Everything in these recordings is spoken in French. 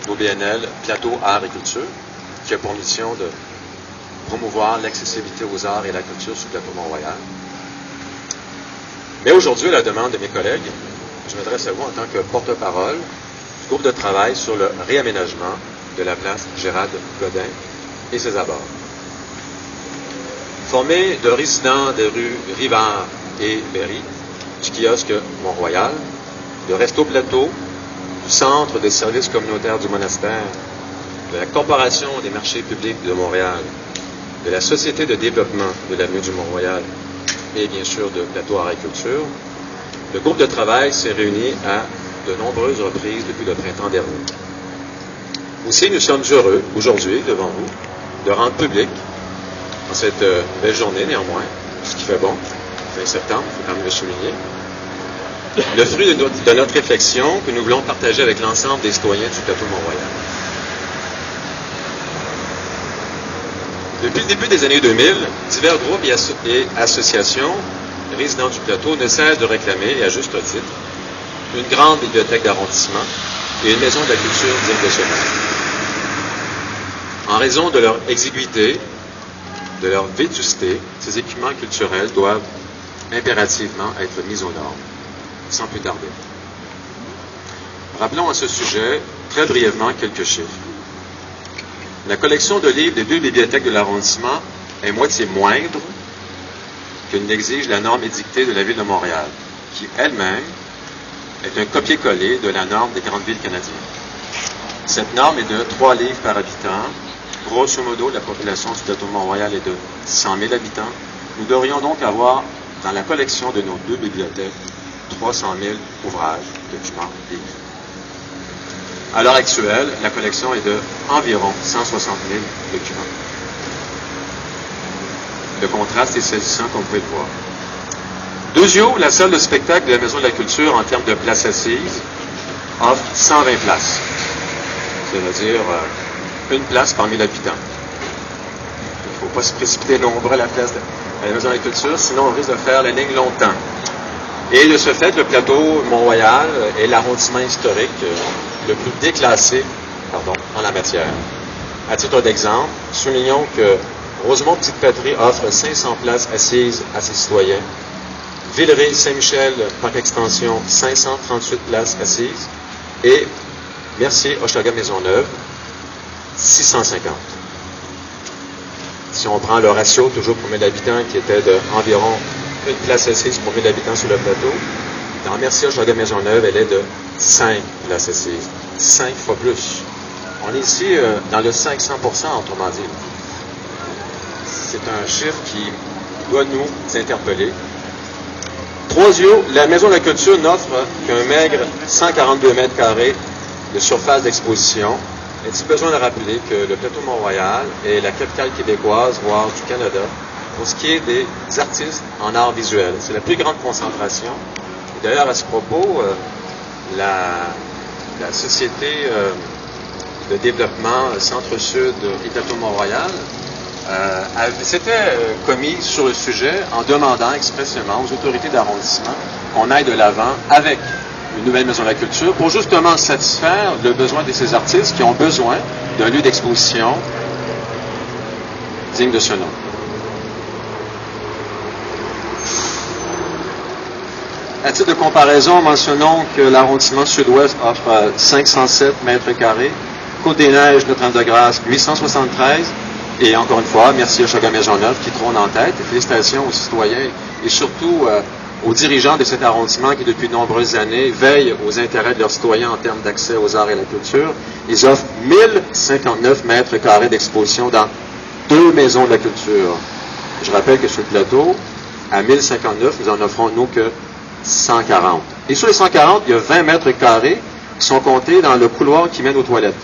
l'OBNL Plateau Arts et Culture, qui a pour mission de promouvoir l'accessibilité aux arts et la culture sur le plateau Mont-Royal. Mais aujourd'hui, à la demande de mes collègues, je m'adresse à vous en tant que porte-parole du groupe de travail sur le réaménagement de la place Gérald-Godin et ses abords. Formé de résidents des rues Rivard et Berry, du kiosque Mont-Royal, de Resto Plateau, du Centre des services communautaires du monastère, de la Corporation des marchés publics de Montréal, de la Société de développement de l'avenue du Mont-Royal et bien sûr de Plateau Arts et Culture, le groupe de travail s'est réuni à de nombreuses reprises depuis le printemps dernier. Aussi, nous sommes heureux aujourd'hui, devant vous, de rendre public, en cette belle journée néanmoins, ce qui fait bon, fin septembre, il faut quand même le souligner, le fruit de notre réflexion que nous voulons partager avec l'ensemble des citoyens du plateau Mont-Royal. Depuis le début des années 2000, divers groupes et associations résidents du plateau ne cessent de réclamer, et à juste titre, une grande bibliothèque d'arrondissement et une maison de la culture digne de ce nom. En raison de leur exiguïté, de leur vétusté, ces équipements culturels doivent impérativement être mis aux normes, sans plus tarder. Rappelons à ce sujet, très brièvement, quelques chiffres. La collection de livres des deux bibliothèques de l'arrondissement est moitié moindre que n'exige la norme édictée de la Ville de Montréal, qui elle-même est un copier-coller de la norme des grandes villes canadiennes. Cette norme est de 3 livres par habitant. Grosso modo, la population du plateau Mont-Royal est de 100 000 habitants. Nous devrions donc avoir, dans la collection de nos deux bibliothèques, 300 000 ouvrages, documents, livres. À l'heure actuelle, la collection est de environ 160 000 documents. Le contraste est saisissant, comme vous pouvez le voir. Deuxièmement, la salle de spectacle de la Maison de la Culture, en termes de places assises, offre 120 places. C'est-à-dire une place par 1000 habitants. Il ne faut pas se précipiter nombreux à la place de la Maison de la Culture, sinon on risque de faire la ligne longtemps. Et de ce fait, le plateau Mont-Royal est l'arrondissement historique le plus déclassé en la matière. À titre d'exemple, soulignons que Rosemont-Petite-Patrie offre 500 places assises à ses citoyens. Villeray-Saint-Michel, Parc Extension, 538 places assises. Et Mercier-Hochelaga-Maisonneuve, 650. Si on prend le ratio, toujours pour 1000 habitants, qui était d'environ une place assise pour 1000 habitants sur le plateau, dans Mercier-Hochelaga-Maisonneuve, elle est de 5 places assises. 5 fois plus. On est ici dans le 500%, autrement dit. C'est un chiffre qui doit nous interpeller. Troisièmement, la Maison de la Culture n'offre qu'un maigre 142 mètres carrés de surface d'exposition. Est-il besoin de rappeler que le plateau Mont-Royal est la capitale québécoise, voire du Canada, pour ce qui est des artistes en art visuel. C'est la plus grande concentration. Et d'ailleurs, à ce propos, la Société de développement Centre-Sud et plateau Mont-Royal s'était commis sur le sujet en demandant expressément aux autorités d'arrondissement qu'on aille de l'avant avec une nouvelle maison de la culture pour justement satisfaire le besoin de ces artistes qui ont besoin d'un lieu d'exposition digne de ce nom. À titre de comparaison, mentionnons que l'arrondissement sud-ouest offre 507 mètres carrés, Côte-des-Neiges, Notre-Dame-de-Grâce, 873, et encore une fois, merci à Hochelaga-Maisonneuve qui trône en tête. Et félicitations aux citoyens et surtout aux dirigeants de cet arrondissement qui, depuis de nombreuses années, veillent aux intérêts de leurs citoyens en termes d'accès aux arts et à la culture. Ils offrent 1059 mètres carrés d'exposition dans 2 maisons de la culture. Je rappelle que sur le plateau, à 1059, nous en offrons, nous, que 140. Et sur les 140, il y a 20 mètres carrés qui sont comptés dans le couloir qui mène aux toilettes.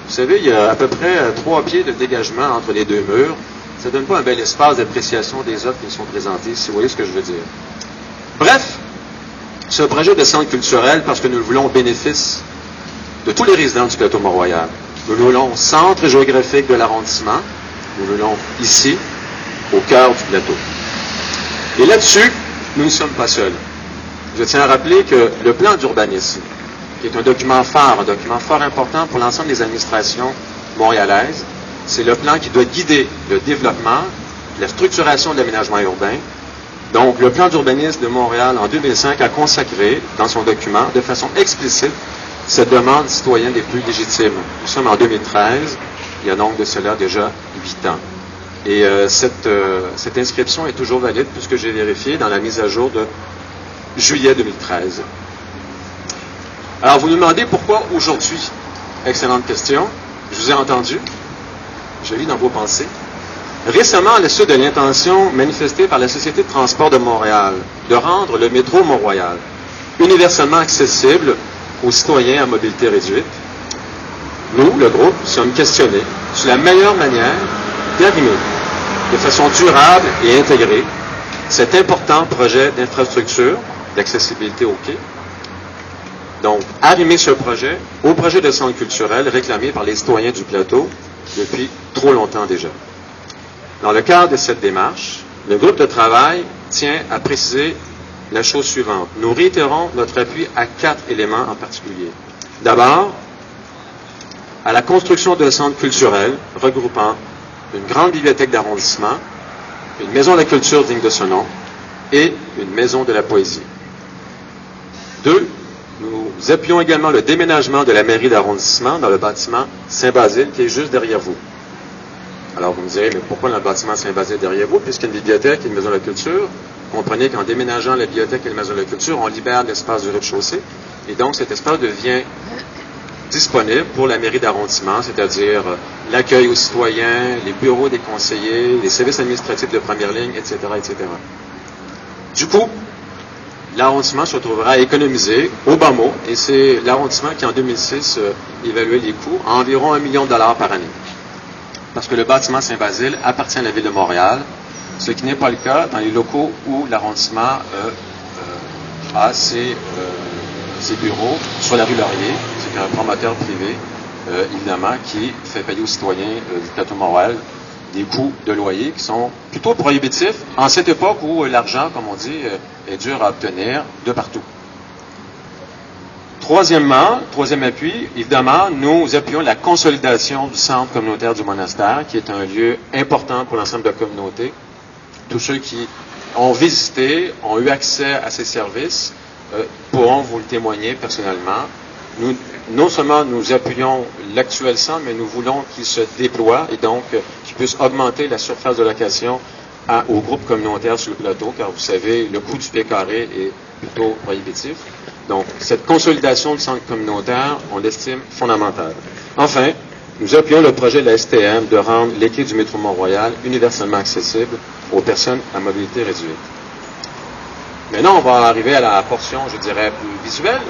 Vous savez, il y a à peu près 3 pieds de dégagement entre les 2 murs. Ça ne donne pas un bel espace d'appréciation des œuvres qui sont présentées, si vous voyez ce que je veux dire. Bref, ce projet de centre culturel, parce que nous le voulons au bénéfice de tous les résidents du plateau Mont-Royal. Nous le voulons au centre géographique de l'arrondissement. Nous le voulons ici, au cœur du plateau. Et là-dessus, nous ne sommes pas seuls. Je tiens à rappeler que le plan d'urbanisme qui est un document fort important pour l'ensemble des administrations montréalaises. C'est le plan qui doit guider le développement, la structuration de l'aménagement urbain. Donc, le plan d'urbanisme de Montréal, en 2005, a consacré, dans son document, de façon explicite, cette demande citoyenne des plus légitimes. Nous sommes en 2013, il y a donc de cela déjà 8 ans. Et cette inscription est toujours valide, puisque j'ai vérifié dans la mise à jour de juillet 2013. Alors, vous nous demandez pourquoi aujourd'hui? Excellente question. Je vous ai entendu. Je lis dans vos pensées. Récemment, à la suite de l'intention manifestée par la Société de transport de Montréal de rendre le métro Mont-Royal universellement accessible aux citoyens à mobilité réduite, nous, le groupe, sommes questionnés sur la meilleure manière d'arrimer de façon durable et intégrée cet important projet d'infrastructure d'accessibilité au quai. Donc, arrimer ce projet au projet de centre culturel réclamé par les citoyens du plateau depuis trop longtemps déjà. Dans le cadre de cette démarche, le groupe de travail tient à préciser la chose suivante. Nous réitérons notre appui à 4 éléments en particulier. D'abord, à la construction d'un centre culturel regroupant une grande bibliothèque d'arrondissement, une maison de la culture digne de ce nom et une maison de la poésie. 2, nous appuyons également le déménagement de la mairie d'arrondissement dans le bâtiment Saint-Basile qui est juste derrière vous. Alors vous me direz, mais pourquoi dans le bâtiment Saint-Basile derrière vous, puisqu'il y a une bibliothèque et une maison de la culture? Comprenez qu'en déménageant la bibliothèque et la maison de la culture, on libère l'espace du rez-de-chaussée, et donc cet espace devient disponible pour la mairie d'arrondissement, c'est-à-dire l'accueil aux citoyens, les bureaux des conseillers, les services administratifs de première ligne, etc., etc. Du coup, l'arrondissement se retrouvera à économiser au bas mot, et c'est l'arrondissement qui, en 2006, évaluait les coûts à environ $1 million par année. Parce que le bâtiment Saint-Basile appartient à la Ville de Montréal, ce qui n'est pas le cas dans les locaux où l'arrondissement a ses bureaux sur la rue Laurier. C'est un promoteur privé, évidemment, qui fait payer aux citoyens du plateau Montréal des coûts de loyer qui sont plutôt prohibitifs en cette époque où l'argent, comme on dit, est dur à obtenir de partout. Troisième appui, évidemment, nous appuyons la consolidation du centre communautaire du monastère, qui est un lieu important pour l'ensemble de la communauté. Tous ceux qui ont visité, ont eu accès à ces services, pourront vous le témoigner personnellement. Nous, non seulement nous appuyons l'actuel centre, mais nous voulons qu'il se déploie et donc qu'il puisse augmenter la surface de location au groupe communautaire sur le plateau, car vous savez, le coût du pied carré est plutôt prohibitif. Donc, cette consolidation du centre communautaire, on l'estime fondamentale. Enfin, nous appuyons le projet de la STM de rendre les quais du métro Mont-Royal universellement accessibles aux personnes à mobilité réduite. Maintenant, on va arriver à la portion, je dirais, plus visuelle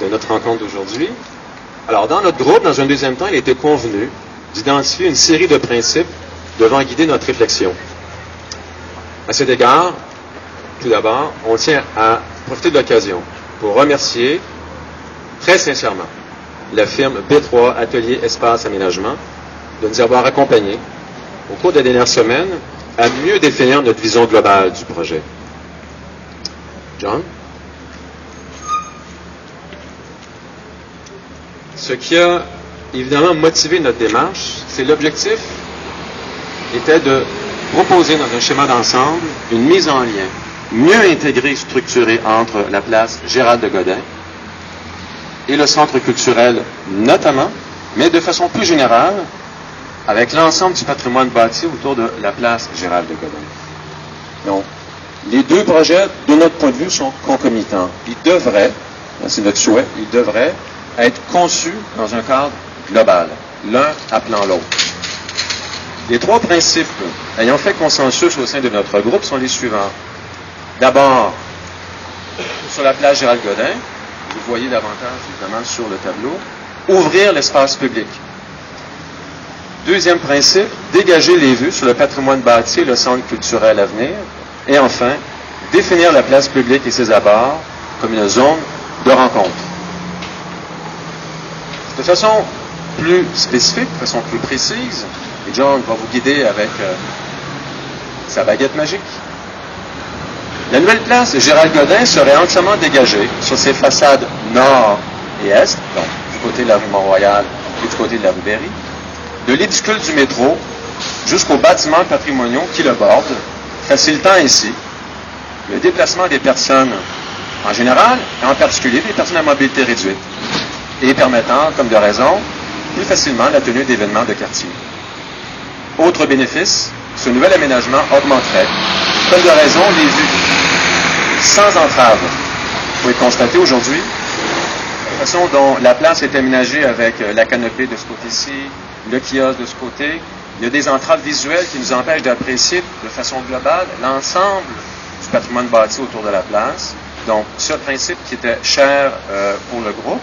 de notre rencontre d'aujourd'hui. Alors, dans notre groupe, dans un deuxième temps, il était convenu d'identifier une série de principes devant guider notre réflexion. À cet égard, tout d'abord, on tient à profiter de l'occasion pour remercier très sincèrement la firme B3 Atelier Espace Aménagement de nous avoir accompagnés au cours des dernières semaines à mieux définir notre vision globale du projet. John? Ce qui a évidemment motivé notre démarche, c'est l'objectif était de proposer dans un schéma d'ensemble une mise en lien mieux intégrée, structurée entre la place Gérald de Godin et le centre culturel notamment, mais de façon plus générale, avec l'ensemble du patrimoine bâti autour de la place Gérald de Godin. Donc, les deux projets, de notre point de vue, sont concomitants. Ils devraient, c'est notre souhait, ils devraient être conçus dans un cadre global, l'un appelant l'autre. Les 3 principes ayant fait consensus au sein de notre groupe sont les suivants. D'abord, sur la place Gérald Godin, vous voyez davantage évidemment sur le tableau, ouvrir l'espace public. Deuxième principe, dégager les vues sur le patrimoine bâti et le centre culturel à venir. Et enfin, définir la place publique et ses abords comme une zone de rencontre. De façon plus spécifique, de façon plus précise, et John va vous guider avec sa baguette magique. La nouvelle place Gérald Godin serait entièrement dégagée sur ses façades nord et est, donc du côté de la rue Mont-Royal et du côté de la rue Berry, de l'édicule du métro jusqu'aux bâtiments patrimoniaux qui le bordent, facilitant ainsi le déplacement des personnes en général, et en particulier des personnes à mobilité réduite, et permettant, comme de raison, plus facilement la tenue d'événements de quartier. Autre bénéfice, ce nouvel aménagement augmenterait, comme de raison, les vues sans entrave. Vous pouvez constater aujourd'hui la façon dont la place est aménagée avec la canopée de ce côté-ci, le kiosque de ce côté. Il y a des entraves visuelles qui nous empêchent d'apprécier de façon globale l'ensemble du patrimoine bâti autour de la place. Donc, ce principe qui était cher pour le groupe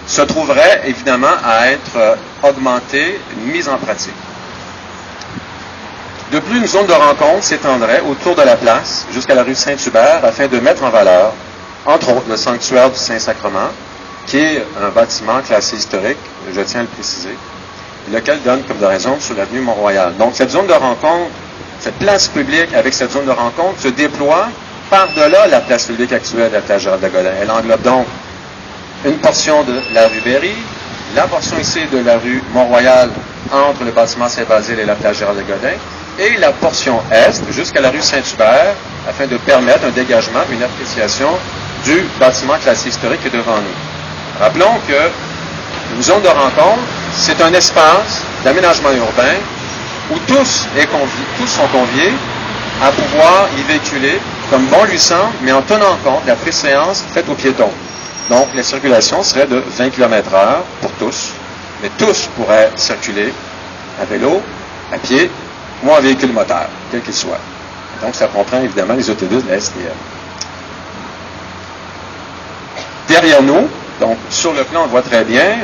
se trouverait évidemment à être augmenté, mis en pratique. De plus, une zone de rencontre s'étendrait autour de la place jusqu'à la rue Saint-Hubert afin de mettre en valeur, entre autres, le sanctuaire du Saint-Sacrement, qui est un bâtiment classé historique, je tiens à le préciser, lequel donne comme de raison sur l'avenue Mont-Royal. Donc, cette zone de rencontre, cette place publique avec cette zone de rencontre se déploie par-delà la place publique actuelle de la place Gérald-de-Gaulle. Elle englobe donc une portion de la rue Berry, la portion ici de la rue Mont-Royal entre le bâtiment Saint-Basile et la place Gérald-de-Gaulle, et la portion est jusqu'à la rue Saint-Hubert afin de permettre un dégagement, une appréciation du bâtiment classé historique qui est devant nous. Rappelons que une zone de rencontre, c'est un espace d'aménagement urbain où tous sont conviés à pouvoir y véhiculer comme bon lui semble, mais en tenant compte de la préséance faite aux piétons. Donc, la circulation serait de 20 km/h pour tous, mais tous pourraient circuler à vélo, à pied ou en véhicule moteur, quel qu'il soit. Donc, ça comprend évidemment les autobus de la STM. Derrière nous, donc sur le plan, on voit très bien,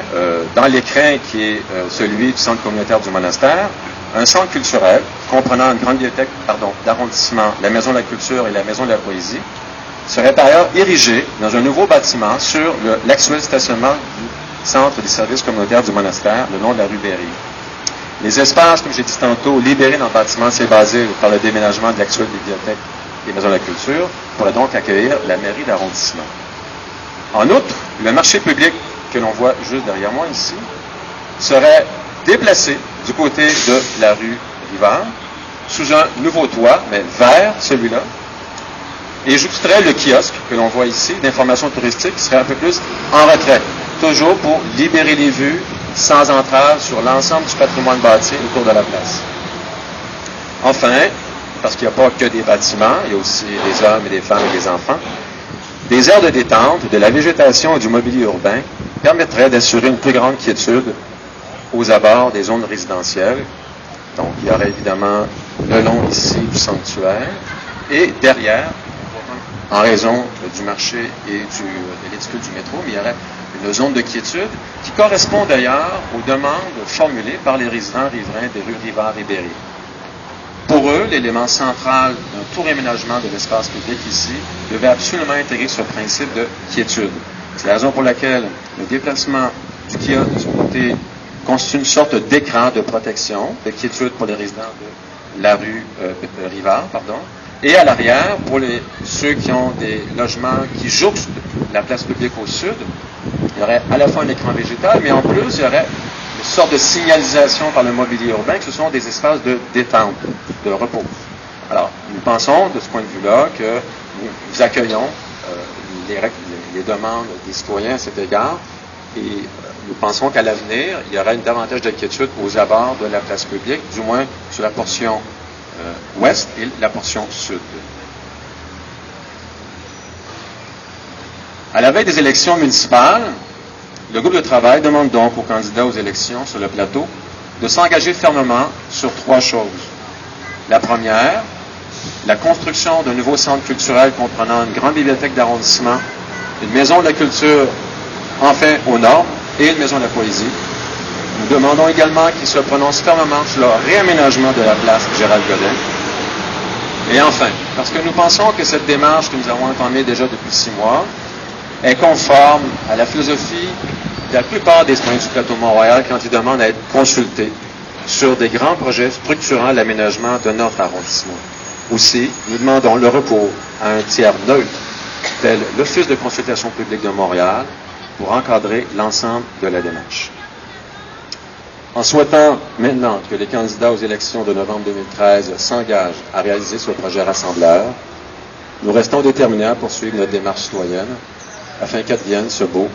dans l'écrin qui est celui du centre communautaire du monastère, un centre culturel comprenant une grande bibliothèque d'arrondissement, la Maison de la Culture et la Maison de la Poésie, serait par ailleurs érigé dans un nouveau bâtiment sur l'actuel stationnement du centre des services communautaires du monastère, le long de la rue Berry. Les espaces, comme j'ai dit tantôt, libérés dans le bâtiment Saint-Basile par le déménagement de l'actuelle bibliothèque des Maisons de la Culture, pourraient donc accueillir la mairie d'arrondissement. En outre, le marché public que l'on voit juste derrière moi ici serait déplacé du côté de la rue Rivard sous un nouveau toit, mais vers celui-là, et j'ajouterais le kiosque que l'on voit ici d'information touristique qui serait un peu plus en retrait, toujours pour libérer les vues sans entrave sur l'ensemble du patrimoine bâti autour de la place. Enfin, parce qu'il n'y a pas que des bâtiments, il y a aussi des hommes et des femmes et des enfants, des aires de détente, de la végétation et du mobilier urbain permettraient d'assurer une plus grande quiétude aux abords des zones résidentielles. Donc, il y aurait évidemment le long ici du sanctuaire et derrière, en raison du marché et de l'édicule du métro, mais il y aurait une zone de quiétude qui correspond d'ailleurs aux demandes formulées par les résidents riverains des rues Rivard et Berry. Pour eux, l'élément central d'un tout réaménagement de l'espace public ici devait absolument intégrer ce principe de quiétude. C'est la raison pour laquelle le déplacement du kiosque de ce côté constitue une sorte d'écran de protection, de quiétude pour les résidents de la rue Rivard, et à l'arrière, pour ceux qui ont des logements qui jouxtent la place publique au sud, il y aurait à la fois un écran végétal, mais en plus, il y aurait une sorte de signalisation par le mobilier urbain que ce sont des espaces de détente, de repos. Alors, nous pensons, de ce point de vue-là, que nous accueillons les demandes des citoyens à cet égard, et nous pensons qu'à l'avenir, il y aura davantage d'inquiétude aux abords de la place publique, du moins sur la portion ouest et la portion sud. À la veille des élections municipales, le groupe de travail demande donc aux candidats aux élections sur le plateau de s'engager fermement sur 3 choses. La première, la construction d'un nouveau centre culturel comprenant une grande bibliothèque d'arrondissement, une maison de la culture, enfin au nord, et une maison de la poésie. Nous demandons également qu'ils se prononcent fermement sur le réaménagement de la place Gérald-Godin. Et enfin, parce que nous pensons que cette démarche que nous avons entamée déjà depuis 6 mois est conforme à la philosophie de la plupart des citoyens du plateau Mont-Royal quand ils demandent à être consultés sur des grands projets structurant l'aménagement de notre arrondissement. Aussi, nous demandons le recours à un tiers neutre, tel l'Office de consultation publique de Montréal, pour encadrer l'ensemble de la démarche. En souhaitant maintenant que les candidats aux élections de novembre 2013 s'engagent à réaliser ce projet rassembleur, nous restons déterminés à poursuivre notre démarche citoyenne afin qu'advienne ce beau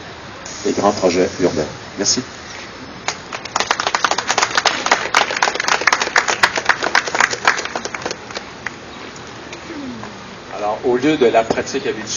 et grand projet urbain. Merci. Alors, au lieu de la pratique habituelle,